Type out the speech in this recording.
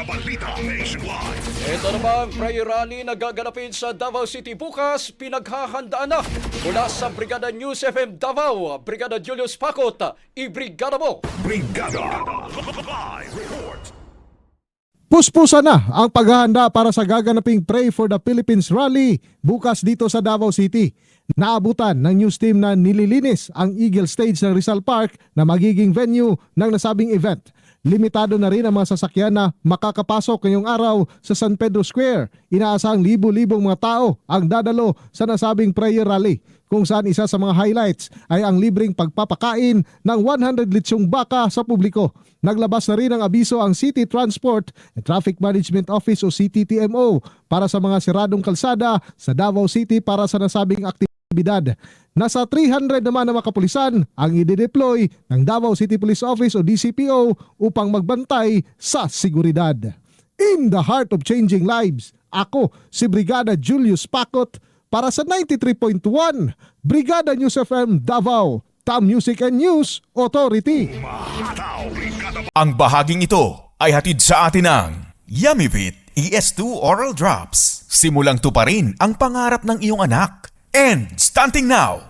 Mga balita nationwide. Ito namang prayer rally na gaganapin sa Davao City bukas, pinaghahandaan na mula sa Brigada News FM Davao, Brigada Julius Pacot, ibrigada mo! Brigada Live Report. Puspusan na ang paghahanda para sa gaganaping Pray for the Philippines Rally bukas dito sa Davao City. Naabutan ng news team na nililinis ang Eagle Stage ng Rizal Park na magiging venue ng nasabing event. Limitado na rin ang mga sasakyan na makakapasok ngayong araw sa San Pedro Square. Inaasahang libo-libong mga tao ang dadalo sa nasabing prayer rally, kung saan isa sa mga highlights ay ang libreng pagpapakain ng 100 litsyong baka sa publiko. Naglabas na rin ang abiso ang City Transport and Traffic Management Office o CTTMO para sa mga siradong kalsada sa Davao City para sa nasabing aktibidad. Nasa 300 naman na mga kapulisan ang i-deploy ng Davao City Police Office o DCPO upang magbantay sa seguridad. In the heart of changing lives, ako si Brigada Julius Pacot para sa 93.1 Brigada News FM Davao, Tam Music and News Authority. Ang bahaging ito ay hatid sa atin ng Yummyvit ES2 Oral Drops. Simulang tuparin ang pangarap ng iyong anak. And stunting now,